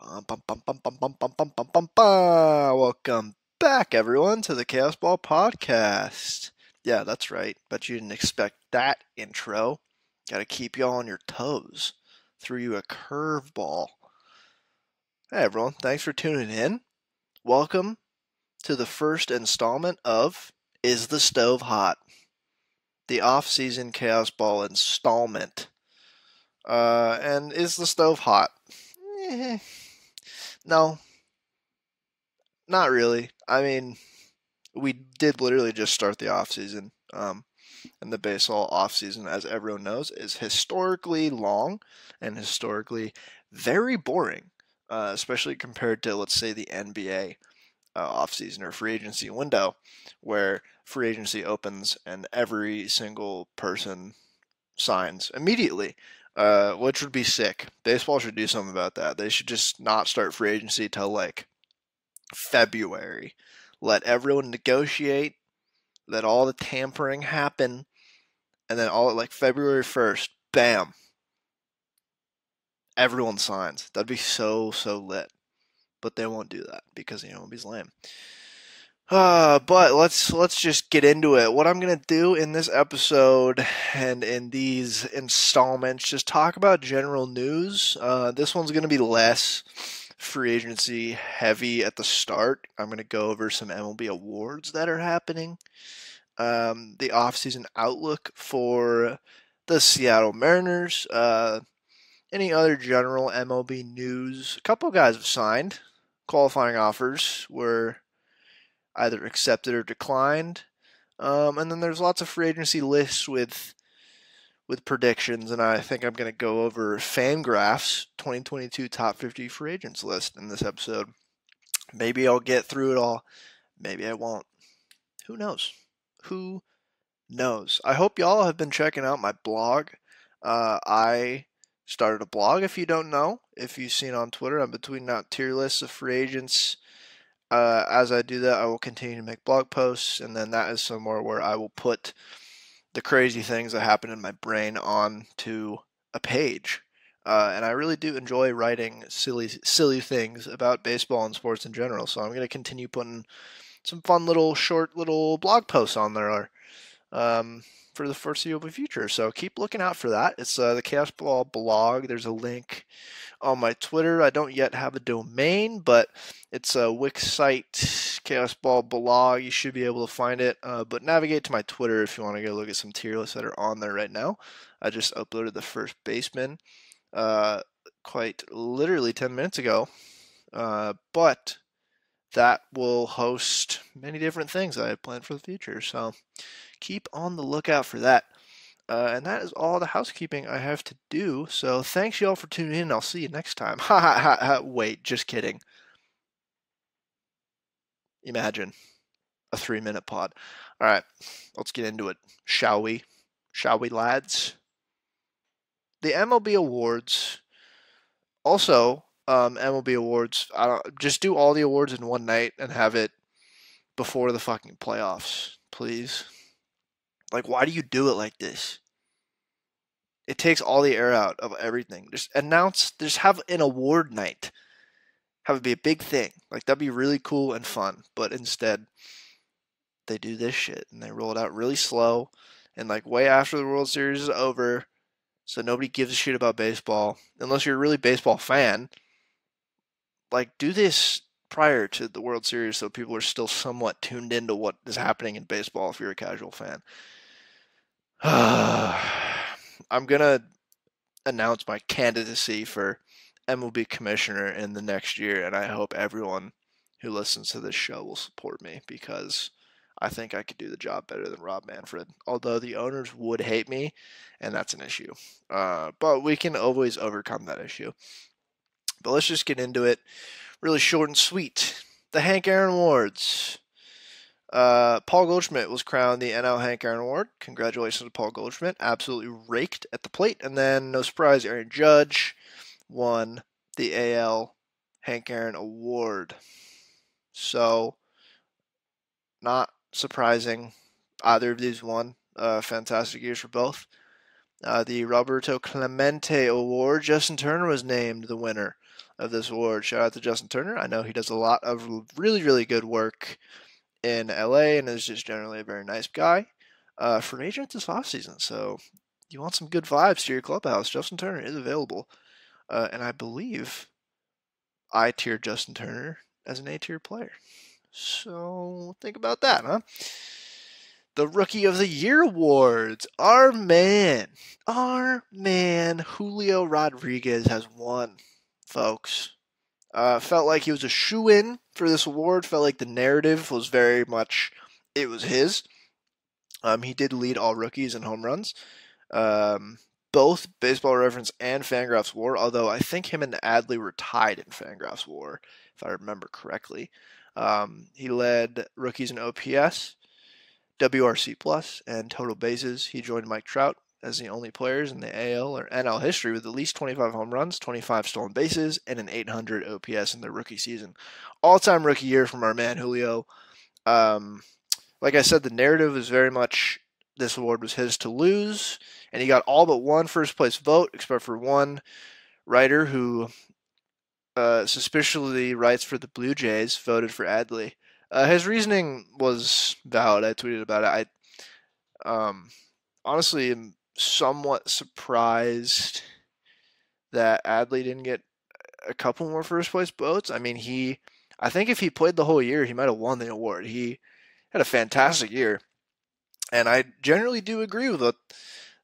Welcome back, everyone, to the Chaos Ball Podcast. Yeah, that's right. Bet you didn't expect that intro. Gotta keep you all on your toes. Threw you a curveball. Hey, everyone. Thanks for tuning in. Welcome to the first installment of Is the Stove Hot? The off-season Chaos Ball installment. And is the stove hot? No, not really. I mean, we did literally just start the off season. And the baseball off season, as everyone knows, is historically long and historically very boring, especially compared to, let's say, the NBA off season or free agency window, where free agency opens and every single person signs immediately. Which would be sick. Baseball should do something about that. They should just not start free agency till like February. Let everyone negotiate. Let all the tampering happen, and then all at like February 1st, bam, everyone signs. That'd be so lit. But they won't do that because MLB's lame. But let's just get into it. What I'm gonna do in this episode and in these installments, just talk about general news. This one's gonna be less free agency heavy at the start. I'm gonna go over some MLB awards that are happening. The offseason outlook for the Seattle Mariners. Any other general MLB news? A couple guys have signed. Qualifying offers were either accepted or declined. And then there's lots of free agency lists with predictions, and I think I'm going to go over Fangraphs 2022 top 50 free agents list in this episode. Maybe I'll get through it all. Maybe I won't. Who knows? Who knows? I hope y'all have been checking out my blog. I started a blog, if you don't know. If you've seen on Twitter, I'm tweeting out tier lists of free agents. As I do that, I will continue to make blog posts, and then that is somewhere where I will put the crazy things that happen in my brain onto a page. And I really do enjoy writing silly things about baseball and sports in general. So I'm going to continue putting some fun short little blog posts on there for the foreseeable future. So keep looking out for that. It's the Chaos Ball blog. There's a link on my Twitter. I don't yet have a domain, but it's a Wix site, Chaos Ball blog. You should be able to find it. But navigate to my Twitter if you want to go look at some tier lists that are on there right now. I just uploaded the first baseman quite literally 10 minutes ago. But that will host many different things that I have planned for the future. So keep on the lookout for that. And that is all the housekeeping I have to do. So thanks y'all for tuning in. I'll see you next time. Ha ha ha ha. Wait, just kidding. Imagine a 3-minute pod. All right, let's get into it. Shall we? Shall we, lads? The MLB Awards. Also, MLB Awards. Just do all the awards in one night and have it before the fucking playoffs, please. Like, why do you do it like this? It takes all the air out of everything. Just have an award night. Have it be a big thing. Like, that'd be really cool and fun. But instead, they do this shit and they roll it out really slow and like way after the World Series is over. So nobody gives a shit about baseball. Unless you're a really baseball fan. Like, do this prior to the World Series so people are still somewhat tuned into what is happening in baseball if you're a casual fan. I'm going to announce my candidacy for MLB commissioner in the next year, and I hope everyone who listens to this show will support me because I think I could do the job better than Rob Manfred. Although the owners would hate me, and that's an issue. But we can always overcome that issue. But let's just get into it. Really short and sweet. The Hank Aaron Awards. Paul Goldschmidt was crowned the NL Hank Aaron Award. Congratulations to Paul Goldschmidt. Absolutely raked at the plate. And then, no surprise, Aaron Judge won the AL Hank Aaron Award. So, not surprising. Either of these won. Fantastic years for both. The Roberto Clemente Award, Justin Turner was named the winner. of this award. Shout out to Justin Turner. I know he does a lot of really, really good work in LA and is just generally a very nice guy. Free agent this offseason, so you want some good vibes to your clubhouse. Justin Turner is available. And I believe I tier Justin Turner as an A-tier player. So think about that, huh? The Rookie of the Year awards. Our man, Julio Rodriguez has won, folks. Felt like he was a shoo-in for this award. Felt like the narrative was very much, it was his. He did lead all rookies in home runs. Both Baseball Reference and Fangraphs WAR, although I think him and Adley were tied in Fangraphs WAR, if I remember correctly. He led rookies in OPS, WRC plus, and total bases. He joined Mike Trout as the only players in the AL or NL history with at least 25 home runs, 25 stolen bases, and an 800 OPS in their rookie season. All-time rookie year from our man Julio. Like I said, the narrative is very much this award was his to lose, and he got all but one first place vote, except for one writer who suspiciously writes for the Blue Jays, voted for Adley. His reasoning was valid. I tweeted about it. I honestly am somewhat surprised that Adley didn't get a couple more first place votes. I mean, I think if he played the whole year, he might have won the award. He had a fantastic year, and I generally do agree with what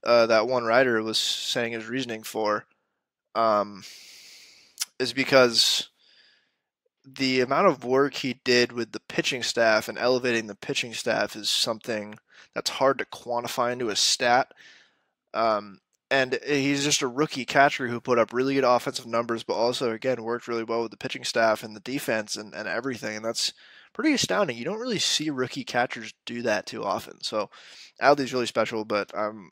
that one writer was saying his reasoning for. Is because the amount of work he did with the pitching staff and elevating the pitching staff is something that's hard to quantify into a stat. And he's just a rookie catcher who put up really good offensive numbers, but also, again, worked really well with the pitching staff and the defense and everything. And that's pretty astounding. You don't really see rookie catchers do that too often. So Adley's really special, but I'm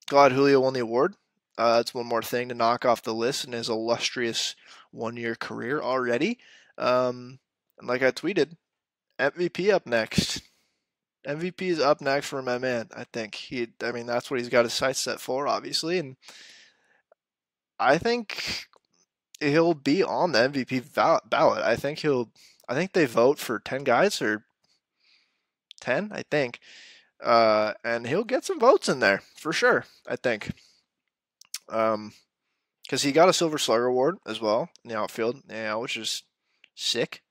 glad Julio won the award. It's one more thing to knock off the list in his illustrious one-year career already. And like I tweeted, MVP up next. MVP is up next for my man. I think that's what he's got his sights set for, obviously, and I think he'll be on the MVP ballot. I think they vote for 10 guys or 10, I think, and he'll get some votes in there for sure. I think, because he got a Silver Slugger award as well in the outfield, which is sick.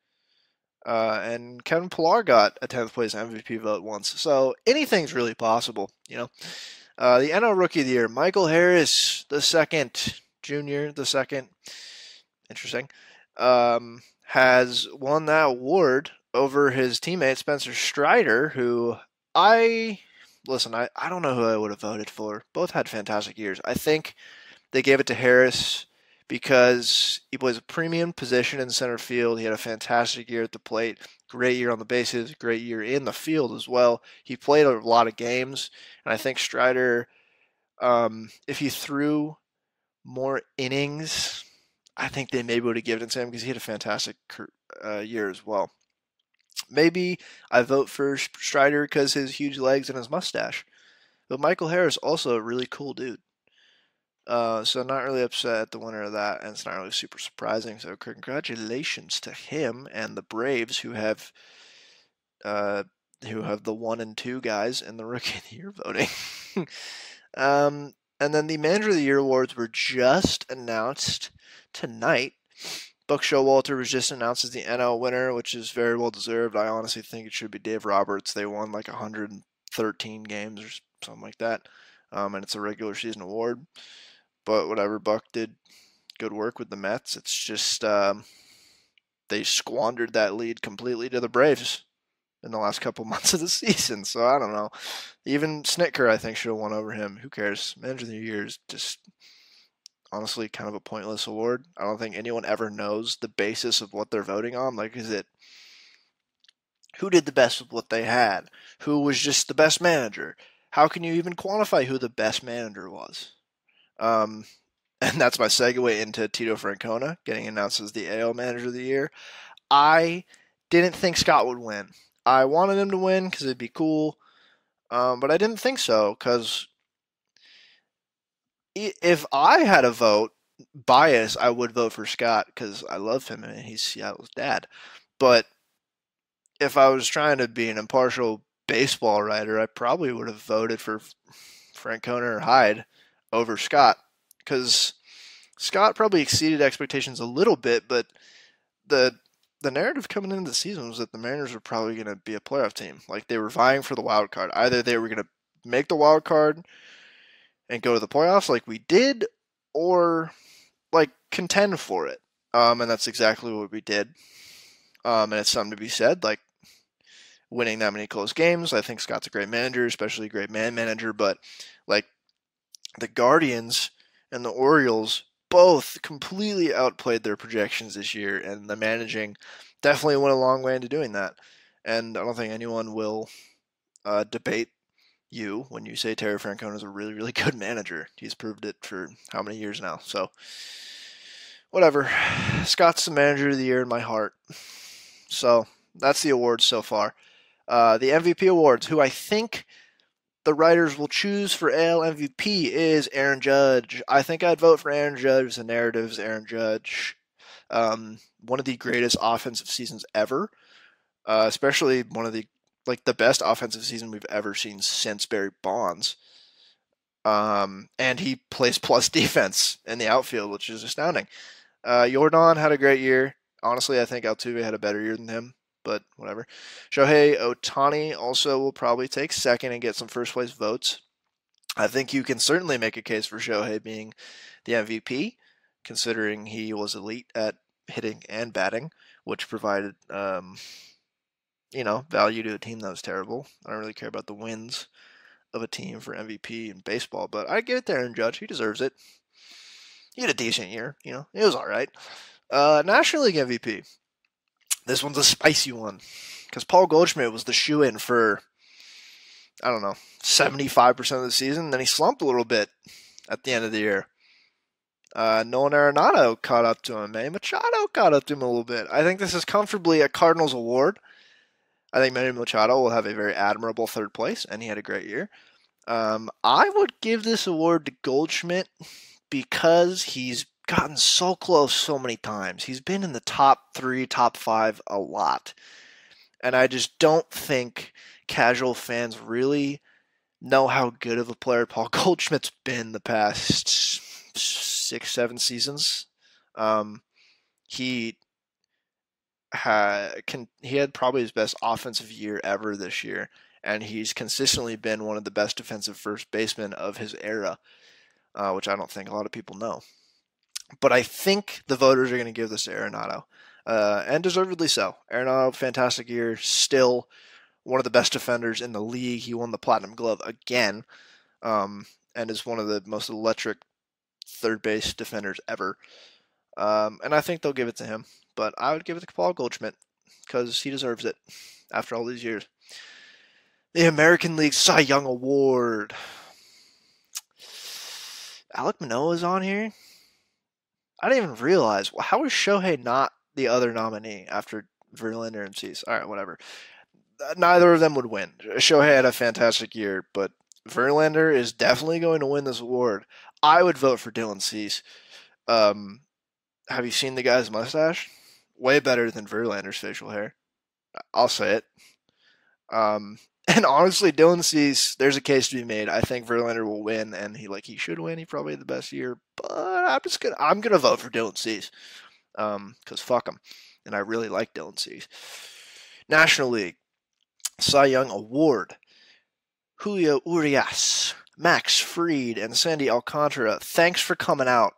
And Kevin Pillar got a 10th place MVP vote once. So anything's really possible, The NL Rookie of the Year, Michael Harris, the second, junior, the second, interesting, has won that award over his teammate Spencer Strider, who I don't know who I would have voted for. Both had fantastic years. I think they gave it to Harris because he plays a premium position in center field. He had a fantastic year at the plate, great year on the bases, great year in the field as well. He played a lot of games, and I think Strider, if he threw more innings, I think they maybe would have given it to him because he had a fantastic year as well. Maybe I vote for Strider because his huge legs and his mustache. But Michael Harris, also a really cool dude. So not really upset at the winner of that, and it's not really super surprising. So congratulations to him and the Braves, who have the 1 and 2 guys in the Rookie of the Year voting. And then the Manager of the Year awards were just announced tonight. Buck Showalter was just announced as the NL winner, which is very well deserved. I honestly think it should be Dave Roberts. They won like 113 games or something like that, and it's a regular season award. But whatever, Buck did good work with the Mets. It's just they squandered that lead completely to the Braves in the last couple months of the season. So I don't know. Even Snitker, I think, should have won over him. Who cares? Manager of the Year is just honestly kind of a pointless award. I don't think anyone ever knows the basis of what they're voting on. Like, is it who did the best with what they had? Who was just the best manager? How can you even quantify who the best manager was? And that's my segue into Tito Francona getting announced as the AL Manager of the Year. I didn't think Scott would win. I wanted him to win because it'd be cool, but I didn't think so because if I had a vote, bias, I would vote for Scott because I love him and he's Seattle's dad. But if I was trying to be an impartial baseball writer, I probably would have voted for Francona or Hyde over Scott because Scott probably exceeded expectations a little bit, but the the narrative coming into the season was that the Mariners were probably going to be a playoff team. Like they were vying for the wild card. Either they were going to make the wild card and go to the playoffs like we did, or like contend for it. And that's exactly what we did. And it's something to be said. Like winning that many close games. I think Scott's a great manager, especially a great man manager. But like the Guardians and the Orioles both completely outplayed their projections this year, and the managing definitely went a long way into doing that. And I don't think anyone will debate you when you say Terry Francona is a really, really good manager. He's proved it for how many years now. So, whatever. Scott's the manager of the year in my heart. So, that's the awards so far. The MVP awards, who I think the writers will choose for AL MVP is Aaron Judge. I think I'd vote for Aaron Judge. The narrative's Aaron Judge. One of the greatest offensive seasons ever. Especially one of the best offensive season we've ever seen since Barry Bonds. And he plays plus defense in the outfield, which is astounding. Jordan had a great year. Honestly, I think Altuve had a better year than him, but whatever. Shohei Ohtani also will probably take second and get some first place votes. I think you can certainly make a case for Shohei being the MVP, considering he was elite at hitting and batting, which provided value to a team that was terrible. I don't really care about the wins of a team for MVP in baseball, but I give it to Aaron Judge. He deserves it. He had a decent year, it was all right. National League MVP. This one's a spicy one because Paul Goldschmidt was the shoe-in for, 75% of the season. Then he slumped a little bit at the end of the year. Nolan Arenado caught up to him. Manny Machado caught up to him a little bit. I think this is comfortably a Cardinals award. I think Manny Machado will have a very admirable third place, and he had a great year. I would give this award to Goldschmidt because he's gotten so close so many times. He's been in the top 3, top 5 a lot. And I just don't think casual fans really know how good of a player Paul Goldschmidt's been the past 6, 7 seasons. He had probably his best offensive year ever this year, and he's consistently been one of the best defensive first basemen of his era, which I don't think a lot of people know. But I think the voters are going to give this to Arenado, and deservedly so. Arenado, fantastic year, still one of the best defenders in the league. He won the Platinum Glove again, and is one of the most electric third base defenders ever. And I think they'll give it to him. But I would give it to Paul Goldschmidt because he deserves it after all these years. The American League Cy Young Award. Alek Manoah is on here. I didn't even realize. How is Shohei not the other nominee after Verlander and Cease? All right, whatever. Neither of them would win. Shohei had a fantastic year, but Verlander is definitely going to win this award. I would vote for Dylan Cease. Have you seen the guy's mustache? Way better than Verlander's facial hair. I'll say it. And honestly, Dylan Cease, there's a case to be made. I think Verlander will win, and he should win. He probably had the best year, but I'm gonna vote for Dylan Cease, because fuck him, and I really like Dylan Cease. National League Cy Young Award. Julio Urias, Max Fried, and Sandy Alcantara. Thanks for coming out,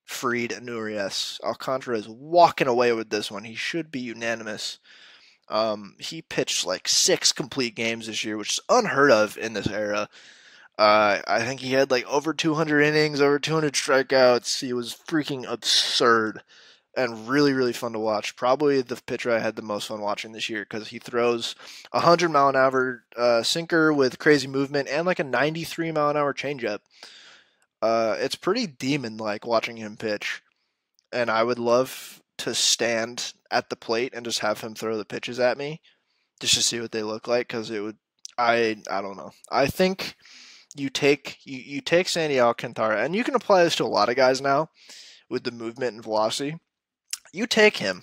Fried and Urias. Alcantara is walking away with this one. He should be unanimous. He pitched 6 complete games this year, which is unheard of in this era. I think he had over 200 innings, over 200 strikeouts. He was freaking absurd and really, really fun to watch. Probably the pitcher I had the most fun watching this year because he throws a 100-mile-an-hour sinker with crazy movement and a 93-mile-an-hour changeup. It's pretty demon-like watching him pitch, and I would love to stand at the plate and just have him throw the pitches at me just to see what they look like, because it would, I don't know. I think you take Sandy Alcantara, and you can apply this to a lot of guys now with the movement and velocity. You take him,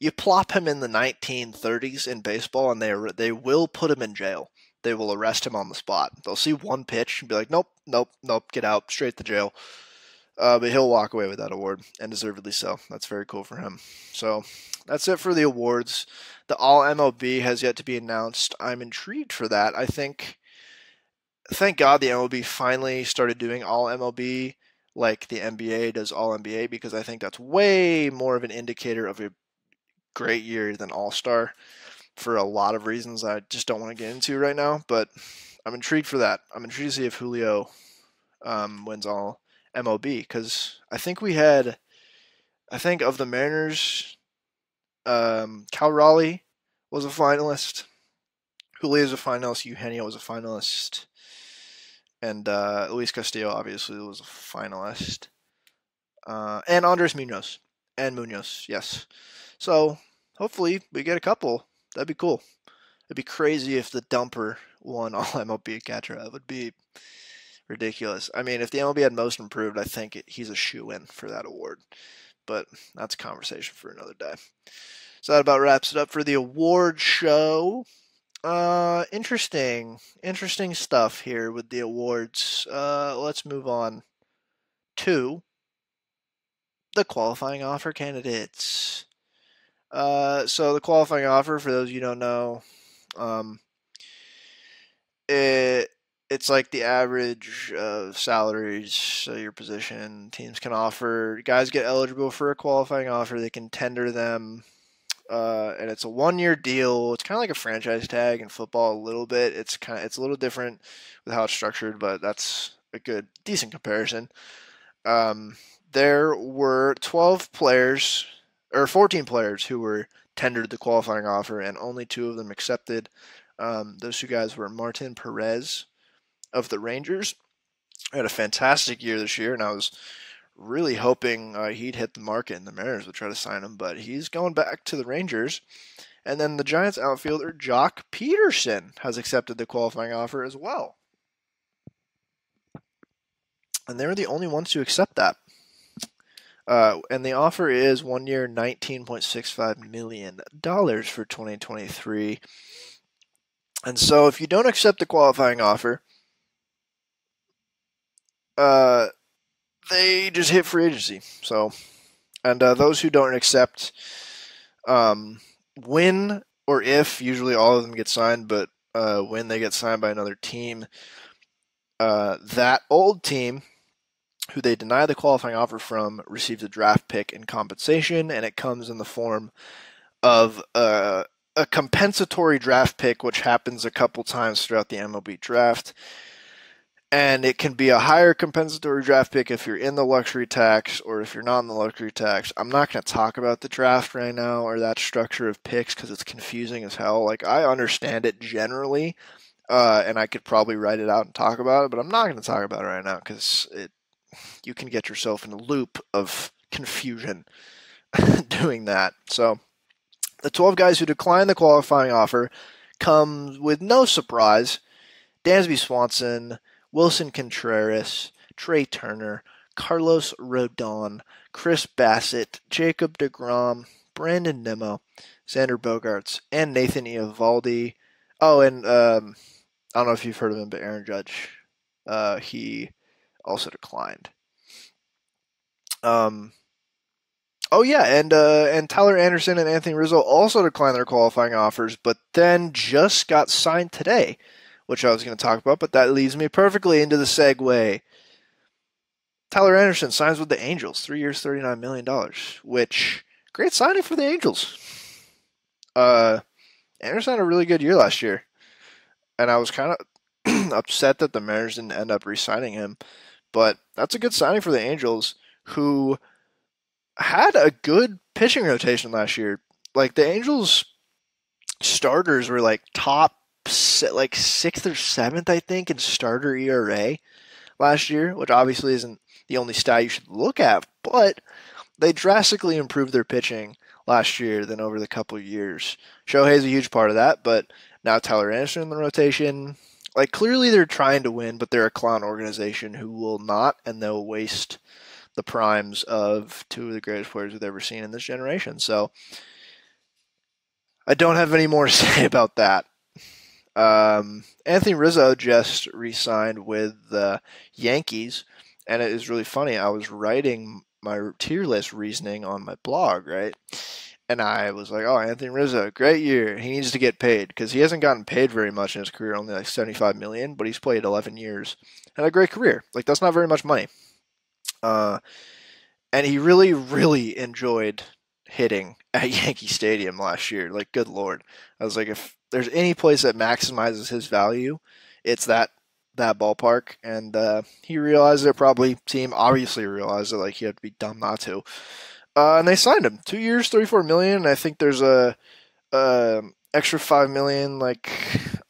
you plop him in the 1930s in baseball, and they will put him in jail. They will arrest him on the spot. They'll see one pitch and be like, nope, nope, nope, get out, straight to jail. But he'll walk away with that award, and deservedly so. That's very cool for him. So that's it for the awards. The All MLB has yet to be announced. I'm intrigued for that. Thank God the MLB finally started doing All MLB like the NBA does All NBA, because I think that's way more of an indicator of a great year than All Star for a lot of reasons I just don't want to get into right now. But I'm intrigued for that. I'm intrigued to see if Julio wins All MLB, because I think of the Mariners, Cal Raleigh was a finalist, Julio's a finalist, Eugenio was a finalist, and Luis Castillo obviously was a finalist, and Andres Munoz, yes. So hopefully we get a couple. That'd be cool. It'd be crazy if the dumper won All MLB catcher. That would be ridiculous. I mean, if the MLB had most improved, I think he's a shoo-in for that award. But that's a conversation for another day. So that about wraps it up for the award show. Interesting stuff here with the awards. Let's move on to the qualifying offer candidates. So the qualifying offer, for those of you who don't know, it's like the average of salaries, so your position teams can offer. Guys get eligible for a qualifying offer. They can tender them, and it's a 1-year deal. It's kind of like a franchise tag in football a little bit. It's a little different with how it's structured, but that's a decent comparison. There were 14 players who were tendered the qualifying offer, and only 2 of them accepted. Those 2 guys were Martin Perez of the Rangers. He had a fantastic year this year, and I was really hoping he'd hit the market and the Mariners would try to sign him, but he's going back to the Rangers. And then the Giants outfielder Jock Peterson has accepted the qualifying offer as well. And they were the only ones to accept that. And the offer is 1 year, $19.65 million for 2023. And so if you don't accept the qualifying offer, they just hit free agency. So, and those who don't accept, when or if, usually all of them get signed, but when they get signed by another team, that old team who they deny the qualifying offer from receives a draft pick in compensation, and it comes in the form of a compensatory draft pick, which happens a couple times throughout the MLB draft. And it can be a higher compensatory draft pick if you're in the luxury tax or if you're not in the luxury tax. I'm not going to talk about the draft right now or that structure of picks because it's confusing as hell. Like, I understand it generally, and I could probably write it out and talk about it, but I'm not going to talk about it right now because you can get yourself in a loop of confusion doing that. So the 12 guys who declined the qualifying offer come with no surprise: Dansby Swanson, Wilson Contreras, Trey Turner, Carlos Rodon, Chris Bassett, Jacob deGrom, Brandon Nimmo, Xander Bogaerts, and Nathan Eovaldi. Oh, and I don't know if you've heard of him, but Aaron Judge, he also declined. Oh yeah, and Tyler Anderson and Anthony Rizzo also declined their qualifying offers, but then just got signed today, which I was going to talk about, but that leads me perfectly into the segue. Tyler Anderson signs with the Angels, 3 years, $39 million, which, great signing for the Angels. Anderson had a really good year last year, and I was kind of upset that the Mariners didn't end up re-signing him, but that's a good signing for the Angels, who had a good pitching rotation last year. Like, the Angels starters were like top, like 6th or 7th, I think, in starter ERA last year, which obviously isn't the only stat you should look at, but they drastically improved their pitching last year than over the couple of years. Shohei's a huge part of that, but now Tyler Anderson in the rotation, Like, clearly they're trying to win, but they're a clown organization who will not, and they'll waste the primes of two of the greatest players we've ever seen in this generation. So I don't have any more to say about that. Anthony Rizzo just re-signed with the Yankees, and it is really funny. I was writing my tier list reasoning on my blog, right? And I was like, "Oh, Anthony Rizzo, great year. He needs to get paid because he hasn't gotten paid very much in his career, only like 75 million, but he's played 11 years and a great career. Like that's not very much money." Uh, and he really, really enjoyed hitting at Yankee Stadium last year. Like, good lord, I was like, if there's any place that maximizes his value, it's that ballpark. And he realized it. Probably team obviously realized it. Like he had to be dumb not to. And they signed him 2 years, 34 million. And I think there's a extra 5 million like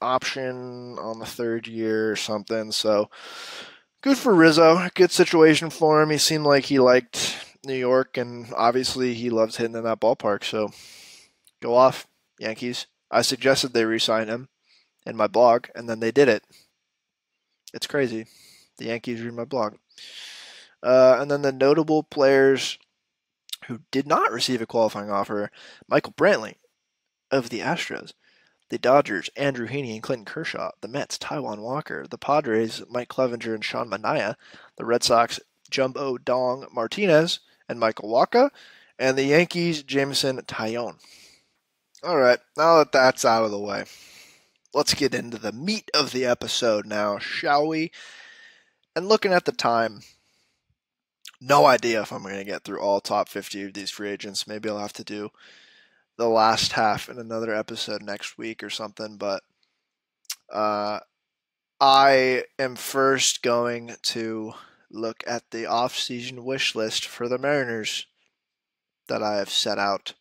option on the third year or something. So good for Rizzo. Good situation for him. He seemed like he liked New York, and obviously he loves hitting in that ballpark. So go off, Yankees. I suggested they re-sign him in my blog, and then they did it. It's crazy. The Yankees read my blog. And then the notable players who did not receive a qualifying offer: Michael Brantley of the Astros, the Dodgers, Andrew Heaney and Clinton Kershaw, the Mets, Taijuan Walker, the Padres, Mike Clevenger and Sean Manaea, the Red Sox, Jumbo Dong Martinez and Michael Wacha, and the Yankees, Jameson Taillon. All right, now that that's out of the way, let's get into the meat of the episode now, shall we? And looking at the time, no idea if I'm going to get through all top 50 of these free agents. Maybe I'll have to do the last half in another episode next week or something, but I am first going to look at the off-season wish list for the Mariners that I have set out.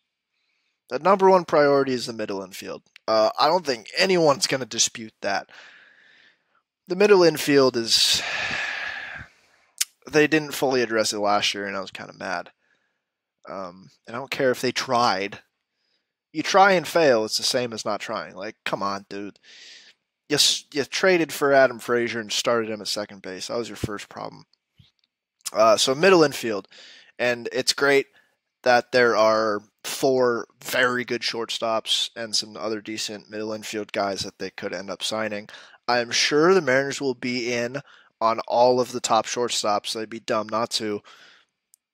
The number one priority is the middle infield. I don't think anyone's going to dispute that. The middle infield is... They didn't fully address it last year, and I was kind of mad. And I don't care if they tried. You try and fail, it's the same as not trying. Like, come on, dude. You traded for Adam Frazier and started him at second base. That was your first problem. So middle infield. And it's great that there are 4 very good shortstops and some other decent middle infield guys that they could end up signing. I'm sure the Mariners will be in on all of the top shortstops. They'd be dumb not to.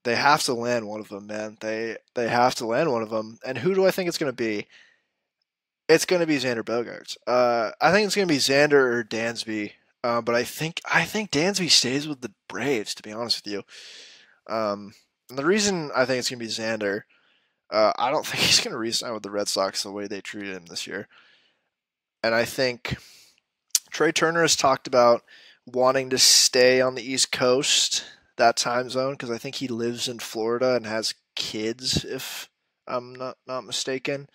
They have to land one of them, man. They have to land one of them. And who do I think it's going to be? It's going to be Xander Bogaerts. I think it's going to be Xander or Dansby. But I think Dansby stays with the Braves, to be honest with you. And the reason I think it's going to be Xander, I don't think he's going to re-sign with the Red Sox the way they treated him this year. And I think Trey Turner has talked about wanting to stay on the East Coast, that time zone, because I think he lives in Florida and has kids, if I'm not mistaken.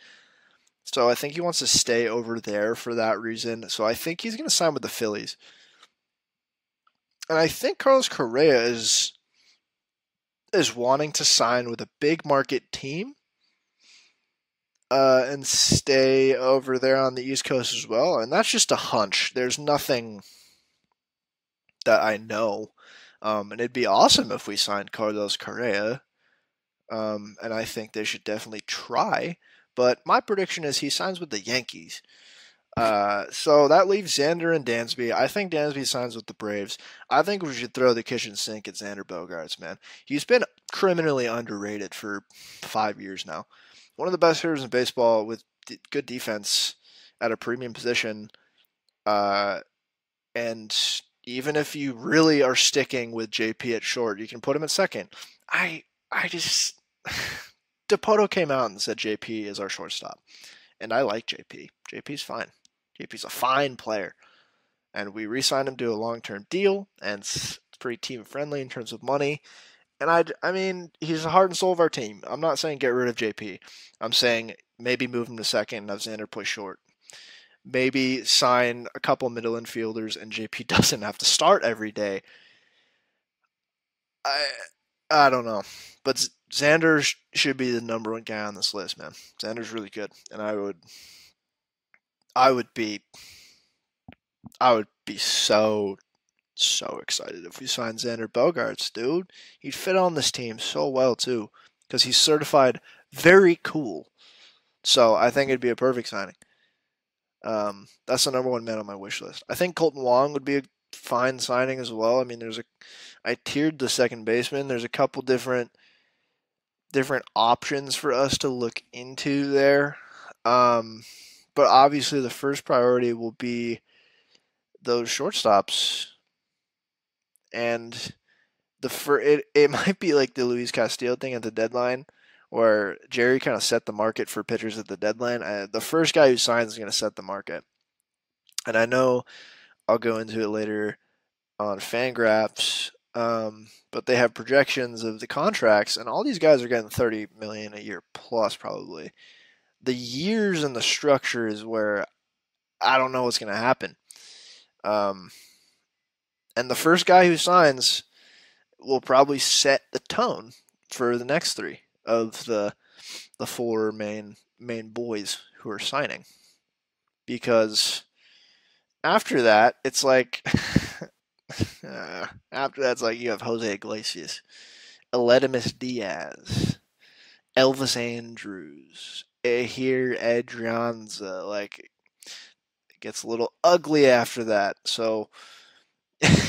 So I think he wants to stay over there for that reason. So I think he's going to sign with the Phillies. And I think Carlos Correa is wanting to sign with a big market team and stay over there on the East Coast as well. And that's just a hunch. There's nothing that I know. And it'd be awesome if we signed Carlos Correa. And I think they should definitely try. But my prediction is he signs with the Yankees. So that leaves Xander and Dansby. I think Dansby signs with the Braves. I think we should throw the kitchen sink at Xander Bogaerts, man. He's been criminally underrated for 5 years now. One of the best hitters in baseball with good defense at a premium position. And even if you really are sticking with JP at short, you can put him at second. I just... Dipoto came out and said JP is our shortstop. And I like JP. JP's fine. JP's a fine player. And we re-signed him to a long-term deal, and it's pretty team-friendly in terms of money. And I mean, he's the heart and soul of our team. I'm not saying get rid of JP. I'm saying maybe move him to second and have Xander play short. Maybe sign a couple middle infielders and JP doesn't have to start every day. I don't know. But Xander should be the number one guy on this list, man. Xander's really good. And I would be I would be so excited if we signed Xander Bogaerts, dude. He'd fit on this team so well too, because he's certified very cool. So I think it'd be a perfect signing. That's the number one man on my wish list. I think Colton Wong would be a fine signing as well. I mean, I tiered the second baseman. There's a couple different options for us to look into there. But obviously the first priority will be those shortstops, and it might be like the Luis Castillo thing at the deadline, where Jerry kind of set the market for pitchers at the deadline. The first guy who signs is going to set the market, and I know I'll go into it later on Fangraphs. But they have projections of the contracts, and all these guys are getting 30 million a year plus probably. The years and the structure is where I don't know what's going to happen. And the first guy who signs will probably set the tone for the next three of the four main boys who are signing. Because after that, it's like after that's like you have Jose Iglesias, Eledimus Diaz, Elvis Andrews, Ehir Adrianza. Like it gets a little ugly after that. So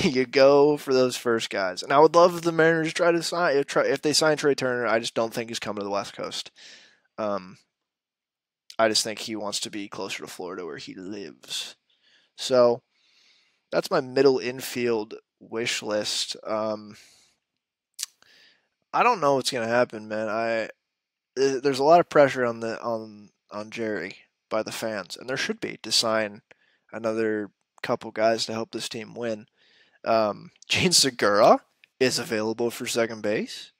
you go for those first guys. And I would love if the Mariners try to sign if they sign Trey Turner. I just don't think he's coming to the West Coast. I just think he wants to be closer to Florida where he lives. So that's my middle infield wish list. I don't know what's gonna happen, man. There's a lot of pressure on Jerry by the fans, and there should be, to sign another couple guys to help this team win. Gene Segura is available for second base.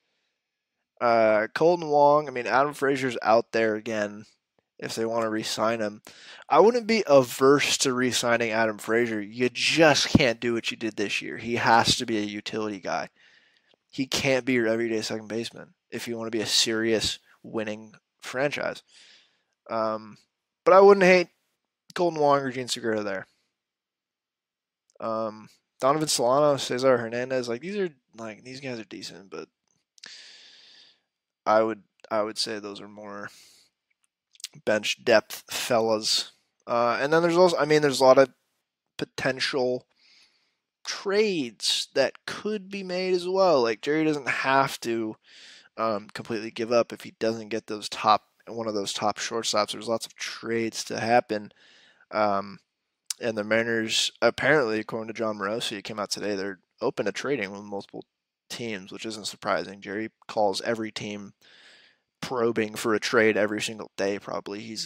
Colton Wong, I mean, Adam Frazier's out there again if they want to re-sign him. I wouldn't be averse to re-signing Adam Frazier. You just can't do what you did this year. He has to be a utility guy. He can't be your everyday second baseman if you want to be a serious winning franchise. But I wouldn't hate Colton Wong or Gene Segura there. Donovan Solano, Cesar Hernandez, these guys are decent, but I would say those are more bench depth fellas. And then there's a lot of potential trades that could be made as well. Like Jerry doesn't have to completely give up if he doesn't get one of those top shortstops. There's lots of trades to happen. And the Mariners, apparently, according to John Morosi, it came out today, they're open to trading with multiple teams, which isn't surprising. Jerry calls every team probing for a trade every single day, probably. He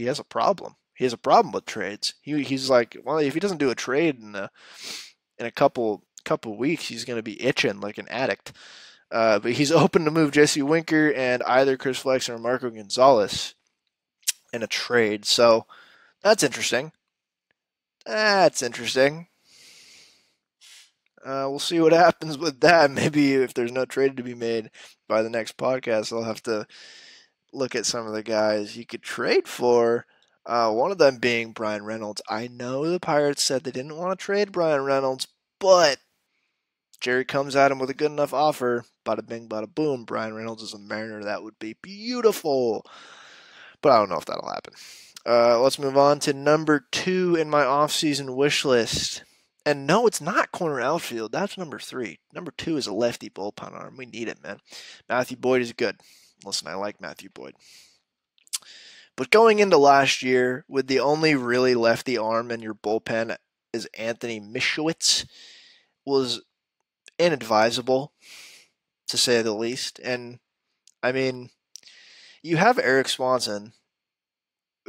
has a problem. He has a problem with trades. He's like, well, if he doesn't do a trade in a couple weeks, he's going to be itching like an addict. But he's open to move Jesse Winker and either Chris Flexen or Marco Gonzalez in a trade. So that's interesting. We'll see what happens with that. Maybe if there's no trade to be made by the next podcast, I'll have to look at some of the guys you could trade for. One of them being Brian Reynolds. I know the Pirates said they didn't want to trade Brian Reynolds, but Jerry comes at him with a good enough offer. Bada bing, bada boom. Brian Reynolds is a Mariner. That would be beautiful. But I don't know if that'll happen. Let's move on to number 2 in my offseason wish list. And no, it's not corner outfield. That's number 3. Number 2 is a lefty bullpen arm. We need it, man. Matthew Boyd is good. Listen, I like Matthew Boyd. But going into last year, with the only really lefty arm in your bullpen is Anthony Mischowitz, was inadvisable, to say the least. And, I mean, you have Eric Swanson,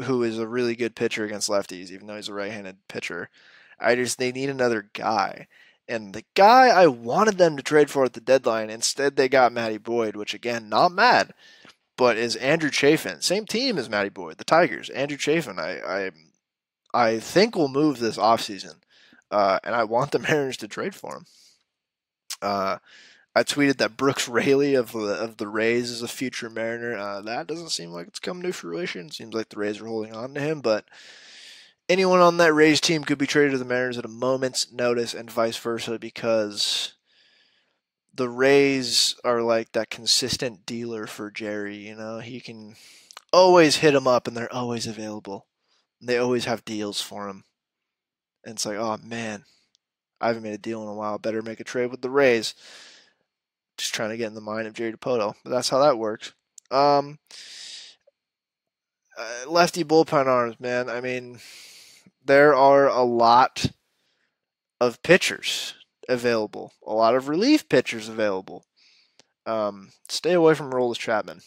who is a really good pitcher against lefties, even though he's a right-handed pitcher. They need another guy. And the guy I wanted them to trade for at the deadline, instead they got Matty Boyd, which again, not mad, but is Andrew Chafin. Same team as Matty Boyd, the Tigers. Andrew Chafin, I think will move this offseason. And I want the Mariners to trade for him. I tweeted that Brooks Raley of the Rays is a future Mariner. That doesn't seem like it's come to fruition. It seems like the Rays are holding on to him, but anyone on that Rays team could be traded to the Mariners at a moment's notice, and vice versa, because the Rays are like that consistent dealer for Jerry. You know, he can always hit them up, and they're always available. They always have deals for him. And it's like, oh man, I haven't made a deal in a while. Better make a trade with the Rays. Just trying to get in the mind of Jerry Dipoto, but that's how that works. Lefty bullpen arms, man. I mean, there are a lot of pitchers available, a lot of relief pitchers available. Stay away from Aroldis Chapman,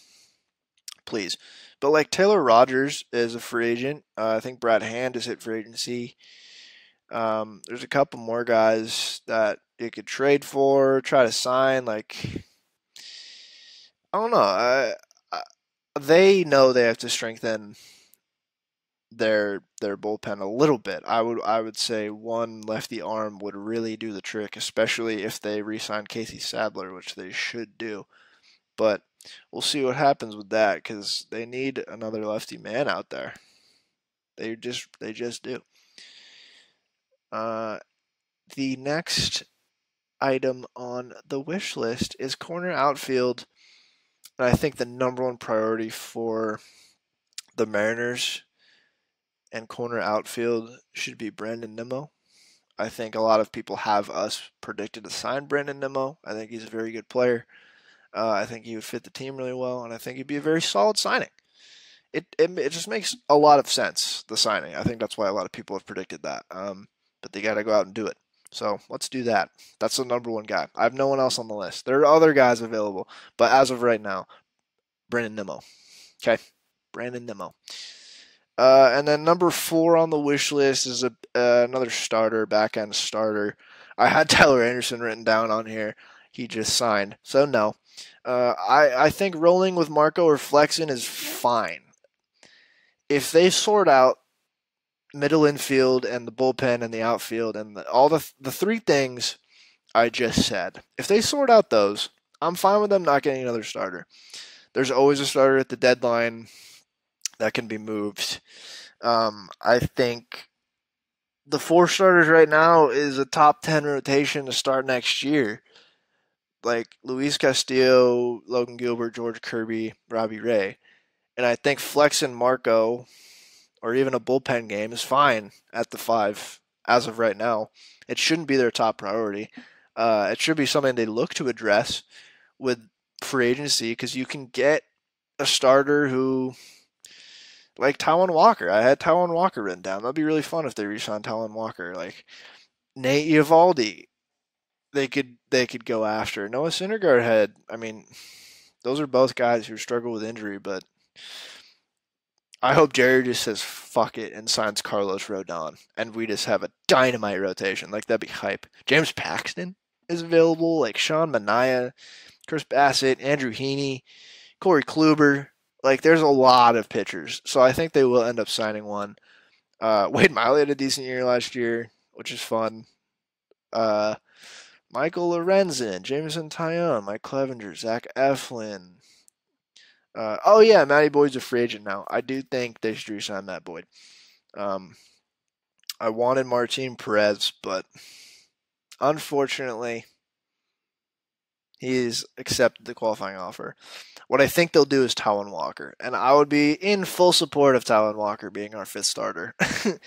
please. But like Taylor Rogers is a free agent. I think Brad Hand is hit free agency. There's a couple more guys that you could trade for, try to sign. Like, I don't know. They know they have to strengthen their bullpen a little bit. I would say one lefty arm would really do the trick, especially if they re-sign Casey Sadler, which they should do. But we'll see what happens with that, because they need another lefty man out there. They just do. The next item on the wish list is corner outfield. And I think the number one priority for the Mariners and corner outfield should be Brandon Nimmo. I think a lot of people have us predicted to sign Brandon Nimmo. I think he's a very good player. I think he would fit the team really well, and I think he'd be a very solid signing. It just makes a lot of sense, the signing. I think that's why a lot of people have predicted that. But they got to go out and do it. So let's do that. That's the number one guy. I have no one else on the list. There are other guys available, but as of right now, Brandon Nimmo. Okay, Brandon Nimmo. And then number 4 on the wish list is another starter, back end starter. I had Tyler Anderson written down on here. He just signed, so no. I think rolling with Marco or Flexen is fine. If they sort out middle infield and the bullpen and the outfield and all the 3 things I just said, if they sort out those, I'm fine with them not getting another starter. There's always a starter at the deadline that can be moved. I think the 4 starters right now is a top 10 rotation to start next year. Like Luis Castillo, Logan Gilbert, George Kirby, Robbie Ray. And I think Flexen Marco, or even a bullpen game, is fine at the 5 as of right now. It shouldn't be their top priority. It should be something they look to address with free agency, because you can get a starter who, like Taijuan Walker. I had Taijuan Walker written down. That'd be really fun if they re-signed Taijuan Walker. Like Nate Eovaldi, they could go after. Noah Syndergaard had. I mean, those are both guys who struggle with injury, but I hope Jerry just says fuck it and signs Carlos Rodon, and we just have a dynamite rotation. Like, that'd be hype. James Paxton is available. Like Sean Manaea, Chris Bassett, Andrew Heaney, Corey Kluber. Like, there's a lot of pitchers, so I think they will end up signing one. Wade Miley had a decent year last year, which is fun. Michael Lorenzen, Jameson Taillon, Mike Clevenger, Zach Eflin. Oh yeah, Matty Boyd's a free agent now. I do think they should re-sign Matt Boyd. I wanted Martin Perez, but unfortunately, he's accepted the qualifying offer. What I think they'll do is Taijuan Walker, and I would be in full support of Taijuan Walker being our 5th starter. But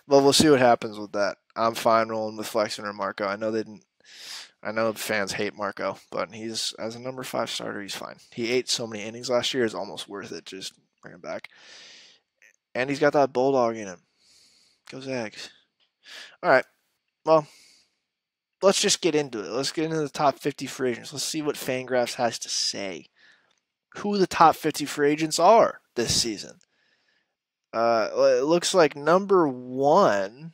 we'll see what happens with that. I'm fine rolling with Flexen or Marco. I know fans hate Marco, but he's, as a number 5 starter, he's fine. He ate so many innings last year, it's almost worth it. Just bring him back. And he's got that bulldog in him. Go Zags. All right. Well, let's just get into it. Let's get into the top 50 free agents. Let's see what Fangraphs has to say. Who the top 50 free agents are this season. It looks like number 1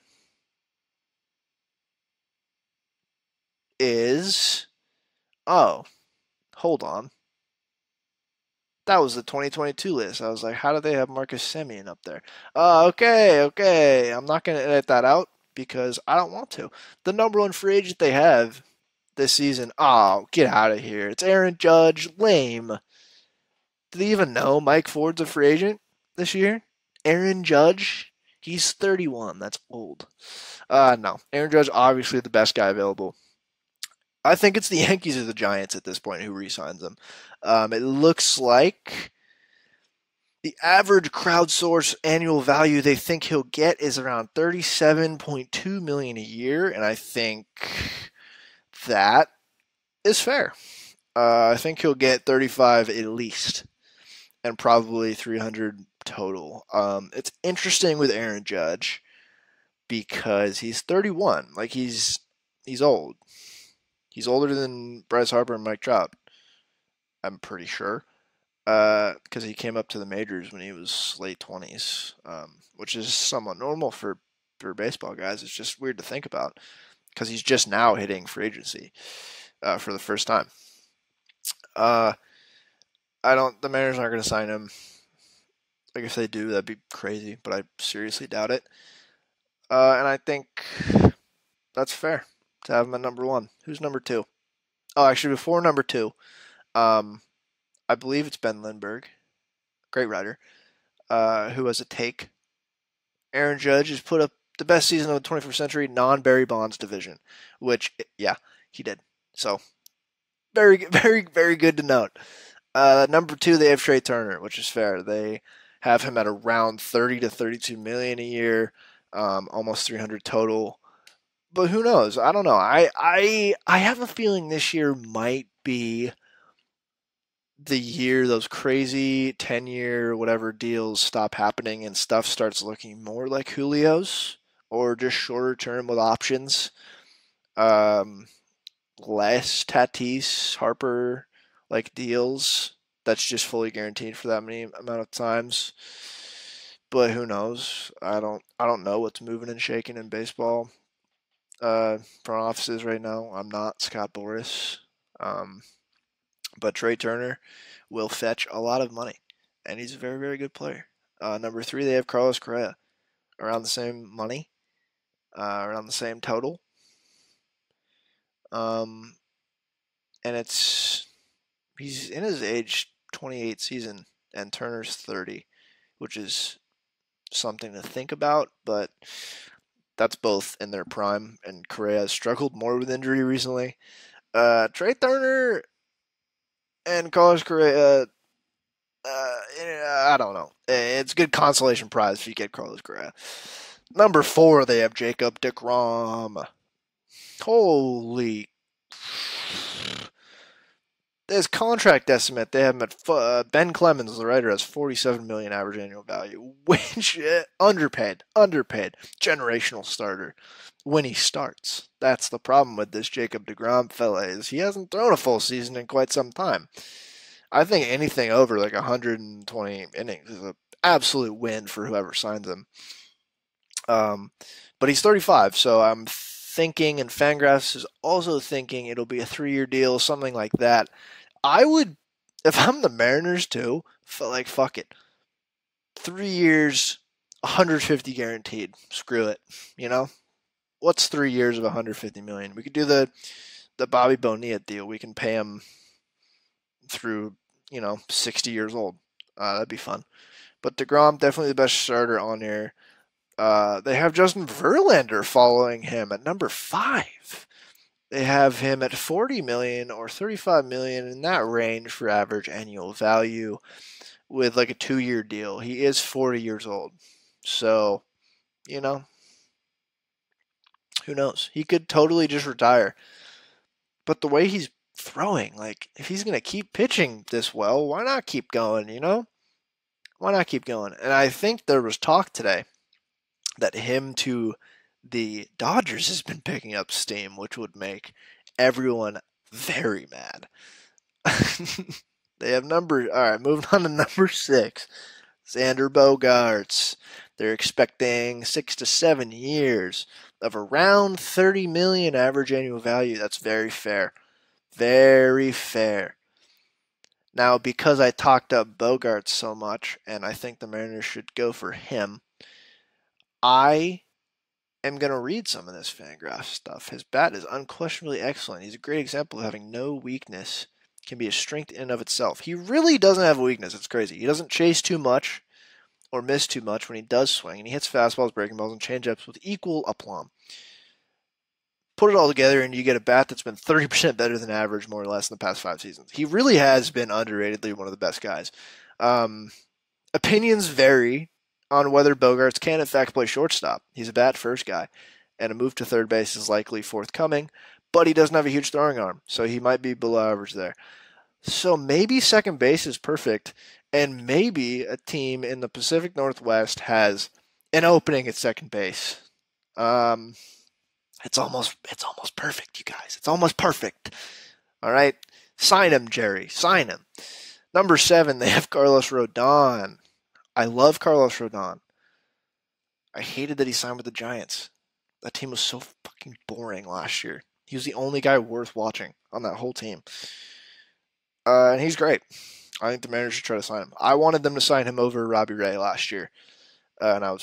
is... Oh, hold on. That was the 2022 list. I was like, how do they have Marcus Semien up there? Okay. I'm not going to edit that out because I don't want to. The number 1 free agent they have this season. Oh, get out of here. It's Aaron Judge. Lame. Do they even know Mike Ford's a free agent this year? Aaron Judge? He's 31. That's old. No. Aaron Judge, obviously the best guy available. I think it's the Yankees or the Giants at this point who re-signs him. It looks like the average crowdsource annual value they think he'll get is around $37.2 million a year, and I think that is fair. I think he'll get 35 at least, and probably 300 total. It's interesting with Aaron Judge because he's 31. Like he's old. He's older than Bryce Harper and Mike Trout. I'm pretty sure. Because he came up to the majors when he was late 20s, which is somewhat normal for baseball guys. It's just weird to think about because he's just now hitting free agency for the first time. The Mariners aren't going to sign him. Like if they do, that'd be crazy, but I seriously doubt it. And I think that's fair to have him at number 1. Who's number 2? Oh, actually, before number 2, I believe it's Ben Lindbergh, great writer, who has a take. Aaron Judge has put up the best season of the 21st century non-Barry Bonds division, which, yeah, he did. So, very, very, very good to note. Number 2, they have Trey Turner, which is fair. They have him at around 30 to 32 million a year, almost 300 total. But who knows? I don't know. I have a feeling this year might be the year those crazy 10-year whatever deals stop happening and stuff starts looking more like Julio's or just shorter term with options. Less Tatis, Harper like deals that's just fully guaranteed for that many amount of times. But who knows? I don't know what's moving and shaking in baseball front offices right now. I'm not Scott Boras. But Trey Turner will fetch a lot of money, and he's a very, very good player. Number 3, they have Carlos Correa, around the same money, around the same total. And he's in his age 28 season, and Turner's 30, which is something to think about, but that's both in their prime, and Correa has struggled more with injury recently. Trey Turner and Carlos Correa, I don't know. It's a good consolation prize if you get Carlos Correa. Number 4, they have Jacob deGrom. Holy. His contract estimate, they have him at Ben Clemens, the writer, has $47 million average annual value, which underpaid, generational starter when he starts. That's the problem with this Jacob deGrom fella is he hasn't thrown a full season in quite some time. I think anything over like 120 innings is an absolute win for whoever signs him. But he's 35, so I'm thinking, and Fangraphs is also thinking it'll be a 3-year deal, something like that. I would, if I'm the Mariners too, like fuck it. 3 years, 150 guaranteed. Screw it. You know? What's 3 years of 150 million? We could do the Bobby Bonilla deal. We can pay him through, 60 years old. That'd be fun. But DeGrom, definitely the best starter on here. They have Justin Verlander following him at number 5. They have him at 40 million or 35 million in that range for average annual value with like a 2-year deal. He is 40 years old. So, who knows? He could totally just retire. But the way he's throwing, like, if he's going to keep pitching this well, why not keep going, Why not keep going? And I think there was talk today that him to the Dodgers has been picking up steam, which would make everyone very mad. They have moving on to number 6. Xander Bogaerts. They're expecting 6 to 7 years of around 30 million average annual value. That's very fair. Very fair. Now, because I talked up Bogaerts so much, and I think the Mariners should go for him, I am going to read some of this Fangraph stuff. His bat is unquestionably excellent. He's a great example of having no weakness. Can be a strength in and of itself. He really doesn't have a weakness. It's crazy. He doesn't chase too much. or miss too much when he does swing, and he hits fastballs, breaking balls, and changeups with equal aplomb. Put it all together, and you get a bat that's been 30% better than average, more or less, in the past 5 seasons. He really has been underratedly one of the best guys. Opinions vary on whether Bogaerts can, in fact, play shortstop. He's a bat-first guy, and a move to third base is likely forthcoming, but he doesn't have a huge throwing arm, so he might be below average there. So maybe second base is perfect, and maybe a team in the Pacific Northwest has an opening at second base. It's almost perfect, you guys. It's almost perfect. All right? Sign him, Jerry. Sign him. Number 7, they have Carlos Rodon. I love Carlos Rodon. I hated that he signed with the Giants. That team was so fucking boring last year. He was the only guy worth watching on that whole team. And he's great. I think the Mariners should try to sign him. I wanted them to sign him over Robbie Ray last year. And I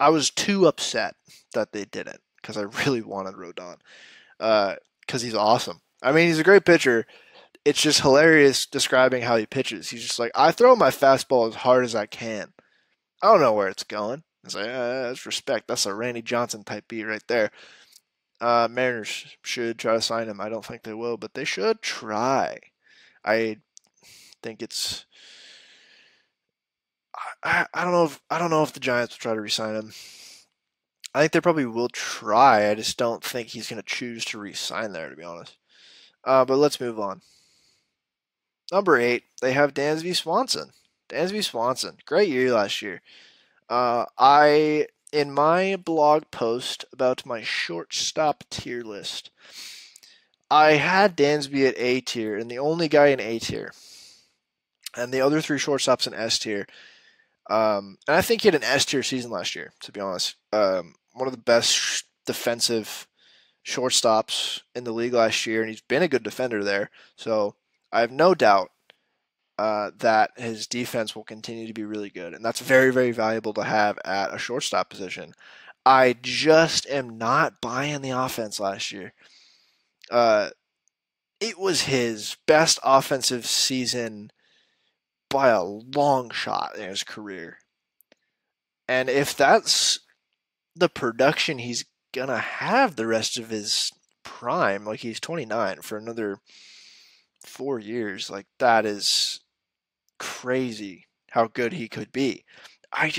was too upset that they didn't, because I really wanted Rodon, because he's awesome. I mean, he's a great pitcher. It's just hilarious describing how he pitches. He's just like, I throw my fastball as hard as I can. I don't know where it's going. It's like, that's respect. That's a Randy Johnson type beat right there. Mariners should try to sign him. I don't think they will, but they should try. I think it's. I don't know if the Giants will try to re-sign him. I think they probably will try. I just don't think he's going to choose to re-sign there, to be honest. But let's move on. Number 8, they have Dansby Swanson. Dansby Swanson, great year last year. In my blog post about my shortstop tier list, I had Dansby at A tier, and the only guy in A tier. And the other 3 shortstops in S tier. And I think he had an S tier season last year, to be honest. One of the best defensive shortstops in the league last year, and he's been a good defender there. So I have no doubt that his defense will continue to be really good, and that's very, very valuable to have at a shortstop position. I just am not buying the offense last year. It was his best offensive season by a long shot in his career. And if that's the production he's going to have the rest of his prime, like he's 29 for another 4 years, like that is crazy how good he could be. I'm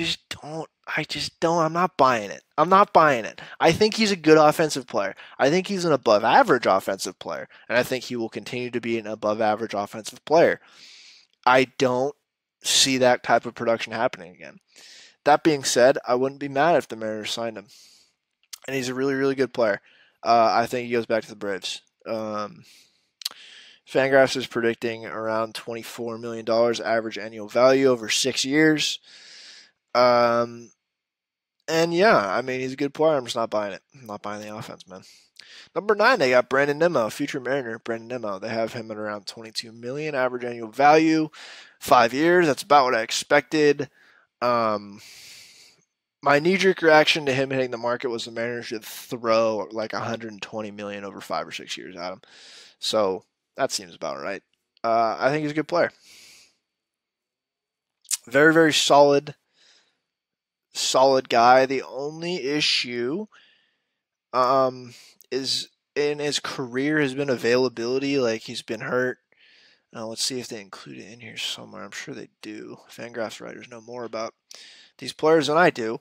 not buying it. I think he's a good offensive player. I think he's an above average offensive player, and I think he will continue to be an above average offensive player. I don't see that type of production happening again. That being said, I wouldn't be mad if the Mariners signed him. And he's a really, really good player. I think he goes back to the Braves. Fangraphs is predicting around $24 million average annual value over 6 years. And yeah, I mean, he's a good player. I'm just not buying it. I'm not buying the offense, man. Number 9, they got Brandon Nimmo, future Mariner. Brandon Nimmo, they have him at around $22 million average annual value, 5 years. That's about what I expected. My knee-jerk reaction to him hitting the market was the Mariners should throw like $120 million over 5 or 6 years at him. So that seems about right. I think he's a good player. Very, very solid guy. The only issue is in his career has been availability. Like, he's been hurt. Let's see if they include it in here somewhere. I'm sure they do. Fangraphs writers know more about these players than I do.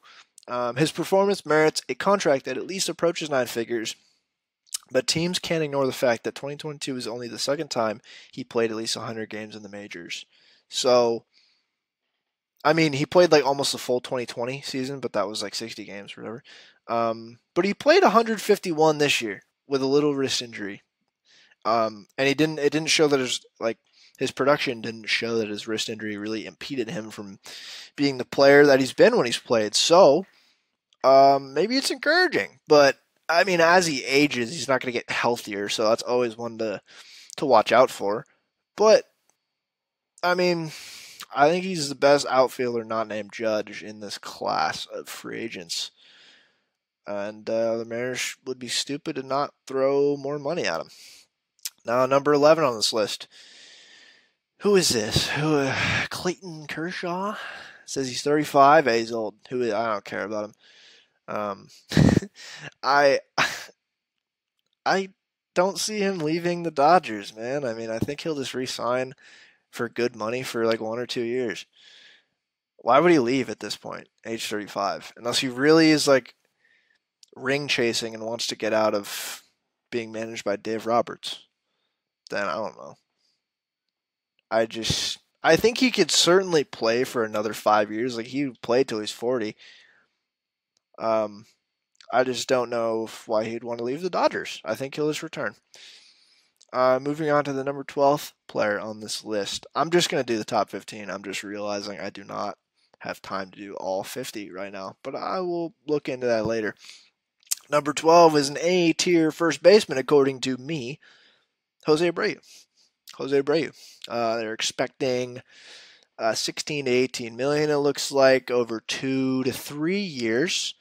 His performance merits a contract that at least approaches 9 figures, but teams can't ignore the fact that 2022 is only the second time he played at least 100 games in the majors. So, I mean, he played like almost the full 2020 season, but that was like 60 games or whatever. But he played 151 this year with a little wrist injury. And it didn't show that his production didn't show that his wrist injury really impeded him from being the player that he's been when he's played. So, maybe it's encouraging. But, I mean, as he ages, he's not going to get healthier, so that's always one to watch out for. But, I mean, I think he's the best outfielder not named Judge in this class of free agents. And the Mariners would be stupid to not throw more money at him. Now, number 11 on this list. Who is this? Clayton Kershaw? says he's 35. He's old. I don't care about him. Um, I I don't see him leaving the Dodgers, man. I mean, I think he'll just re-sign for good money for like 1 or 2 years. Why would he leave at this point, age 35? Unless he really is like ring chasing and wants to get out of being managed by Dave Roberts. Then I don't know. I think he could certainly play for another 5 years. Like he would play till he's 40. Um, I just don't know why he'd want to leave the Dodgers. I think he'll just return. Moving on to the number 12th player on this list. I'm just going to do the top 15. I'm just realizing I do not have time to do all 50 right now, but I will look into that later. Number 12 is an A-tier first baseman, according to me, Jose Abreu. Jose Abreu. They're expecting 16 to 18 million, it looks like, over 2 to 3 years.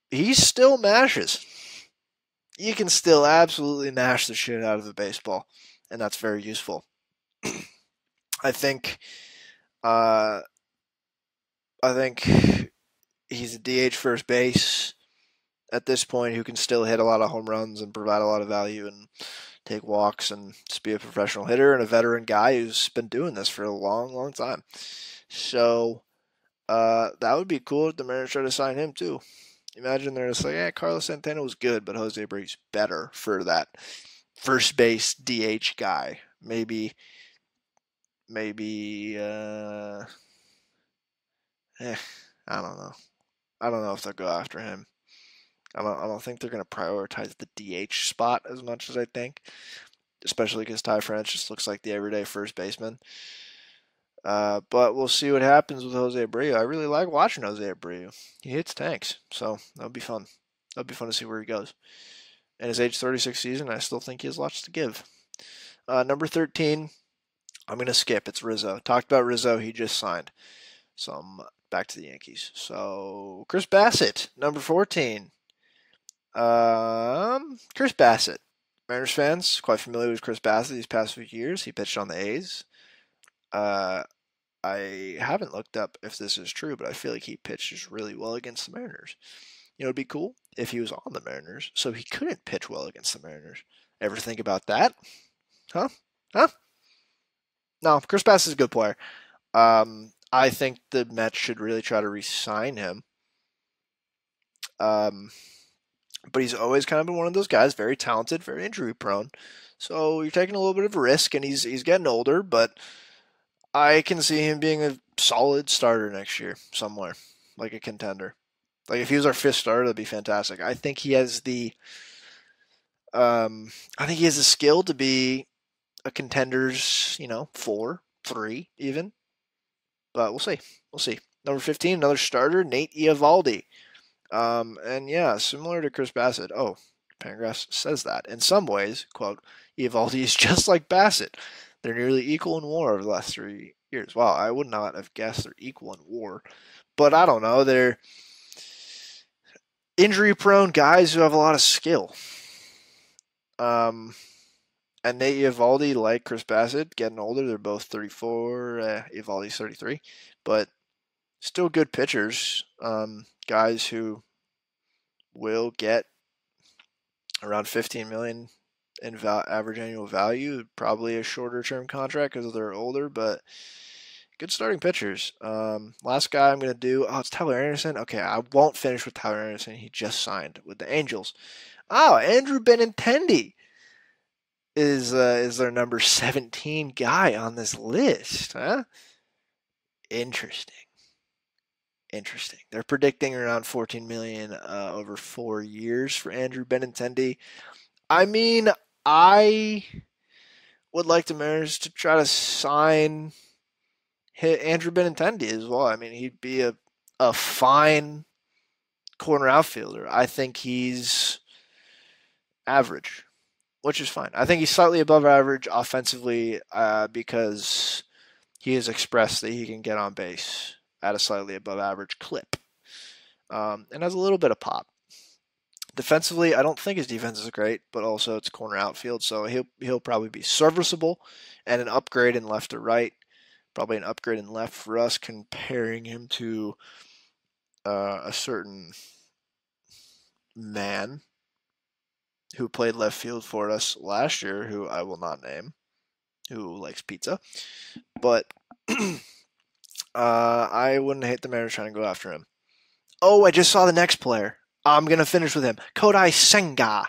He still mashes. You can still absolutely mash the shit out of a baseball, and that's very useful. I think he's a DH first base at this point who can still hit a lot of home runs and provide a lot of value and take walks and just be a professional hitter and a veteran guy who's been doing this for a long, long time. So that would be cool if the Mariners try to sign him too. Imagine they're just like, yeah, Carlos Santana was good, but Jose Abreu's better for that first base DH guy. Maybe, I don't know. I don't know if they'll go after him. I don't think they're going to prioritize the DH spot as much as I think, especially because Ty France just looks like the everyday first baseman. But we'll see what happens with Jose Abreu. I really like watching Jose Abreu. He hits tanks, so that'll be fun. That'll be fun to see where he goes. In his age 36 season, I still think he has lots to give. Number 13, I'm going to skip. It's Rizzo. Talked about Rizzo. He just signed. So I'm back to the Yankees. So Chris Bassett, number 14. Chris Bassett. Mariners fans quite familiar with Chris Bassett these past few years. He pitched on the A's. I haven't looked up if this is true, but I feel like he pitches really well against the Mariners. You know, it'd be cool if he was on the Mariners, so he couldn't pitch well against the Mariners. Ever think about that? Huh? No, Chris Bassett is a good player. I think the Mets should really try to re-sign him. But he's always kind of been one of those guys, very talented, very injury prone. So you're taking a little bit of a risk, and he's getting older, but I can see him being a solid starter next year somewhere, like a contender. Like if he was our fifth starter, that'd be fantastic. I think he has the skill to be a contender's, 4, 3 even. But we'll see. We'll see. Number 15, another starter, Nate Eovaldi. And yeah, similar to Chris Bassett. Oh, Pendergrass says that. In some ways, quote, Eovaldi is just like Bassett. They're nearly equal in WAR over the last 3 years. Wow, I would not have guessed they're equal in WAR. But I don't know. They're injury-prone guys who have a lot of skill. And Nate Eovaldi, like Chris Bassett, getting older. They're both 34. Eovaldi's 33. But still good pitchers. Guys who will get around $15 million in average annual value. Probably a shorter term contract because they're older, but good starting pitchers. Last guy I'm going to do, it's Tyler Anderson. Okay, I won't finish with Tyler Anderson. He just signed with the Angels. Oh, Andrew Benintendi is their number 17 guy on this list, huh? Interesting. They're predicting around $14 million over 4 years for Andrew Benintendi. I mean, I would like the Mariners to try to sign Andrew Benintendi as well. I mean, he'd be a fine corner outfielder. I think he's average, which is fine. I think he's slightly above average offensively because he has expressed that he can get on base at a slightly above average clip and has a little bit of pop. Defensively, I don't think his defense is great, but also it's corner outfield, so he'll probably be serviceable and an upgrade in left to right. Probably an upgrade in left for us, comparing him to a certain man who played left field for us last year, who I will not name, who likes pizza. But I wouldn't hate the Mariners trying to go after him. Oh, I just saw the next player. I'm going to finish with him. Kodai Senga,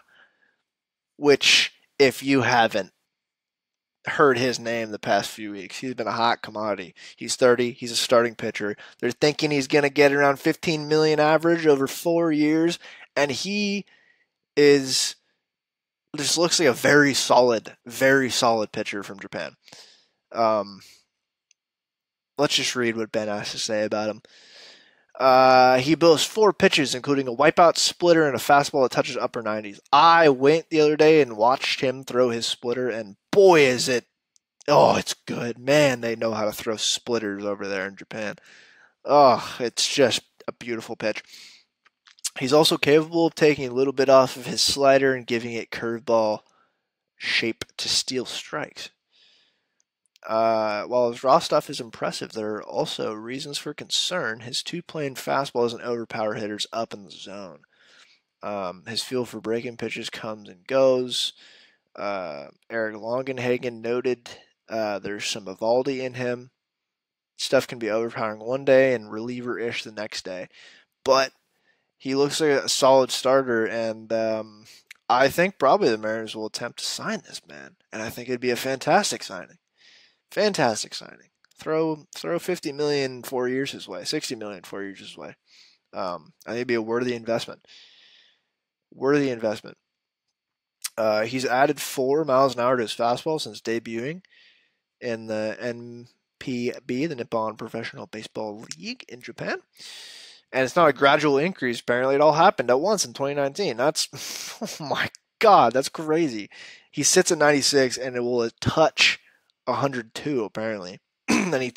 which, if you haven't heard his name the past few weeks, he's been a hot commodity. He's 30. He's a starting pitcher. They're thinking he's going to get around 15 million average over 4 years, and he is just looks like a very solid pitcher from Japan. Let's just read what Ben has to say about him. He boasts 4 pitches, including a wipeout, splitter, and a fastball that touches upper 90s. I went the other day and watched him throw his splitter, and boy, is it... Oh, it's good. Man, they know how to throw splitters over there in Japan. Oh, it's just a beautiful pitch. He's also capable of taking a little bit off of his slider and giving it curveball shape to steal strikes. While his raw stuff is impressive, there are also reasons for concern. His two-plane fastball doesn't overpower hitters up in the zone. His feel for breaking pitches comes and goes. Eric Longenhagen noted there's some Evaldi in him. Stuff can be overpowering one day and reliever-ish the next day. But he looks like a solid starter, and I think probably the Mariners will attempt to sign this man. And I think it'd be a fantastic signing. Fantastic signing. Throw 50 million 4 years his way, 60 million 4 years his way. I think it'd be a worthy investment. He's added 4 miles an hour to his fastball since debuting in the NPB, the Nippon Professional Baseball League in Japan. And it's not a gradual increase. Apparently, it all happened at once in 2019. That's, oh my God, that's crazy. He sits at 96, and it will touch 102 apparently, and he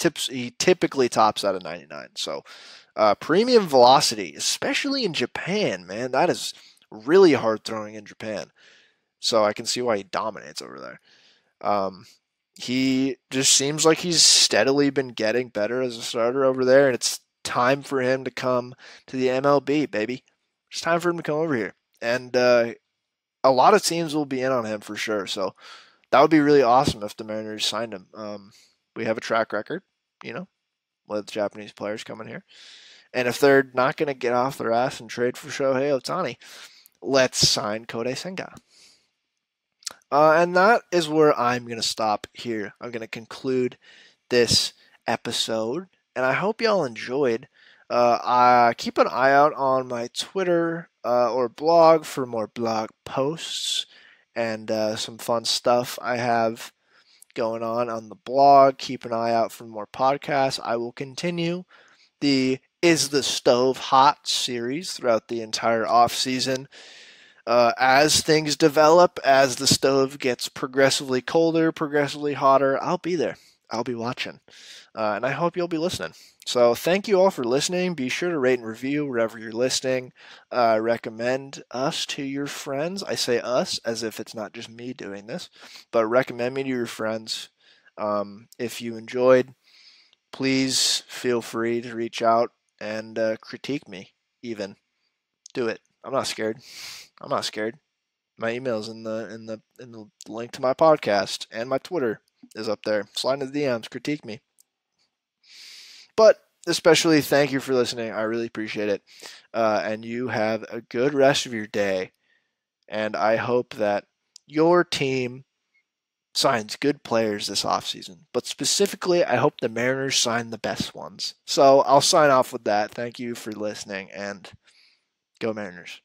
typically tops out at 99. So, premium velocity, especially in Japan, man, that is really hard throwing in Japan. So I can see why he dominates over there. He just seems like he's steadily been getting better as a starter over there, and it's time for him to come to the MLB, baby. It's time for him to come over here, and a lot of teams will be in on him for sure. So that would be really awesome if the Mariners signed him. We have a track record, with Japanese players coming here. And if they're not going to get off their ass and trade for Shohei Ohtani, let's sign Kodai Senga. And that is where I'm going to stop here. I'm going to conclude this episode, and I hope y'all enjoyed. Keep an eye out on my Twitter or blog for more blog posts and some fun stuff I have going on the blog. Keep an eye out for more podcasts. I will continue the Is the Stove Hot series throughout the entire off season. As things develop, as the stove gets progressively colder, progressively hotter, I'll be there. I'll be watching. And I hope you'll be listening. So thank you all for listening. Be sure to rate and review wherever you're listening. Recommend us to your friends. I say us as if it's not just me doing this, but recommend me to your friends. If you enjoyed, please feel free to reach out and critique me even. Do it. I'm not scared. My email's in the link to my podcast, and my Twitter is up there. Slide into the DMs, critique me. But especially thank you for listening. I really appreciate it. And you have a good rest of your day. And I hope that your team signs good players this offseason. But specifically, I hope the Mariners sign the best ones. So I'll sign off with that. Thank you for listening, and go Mariners.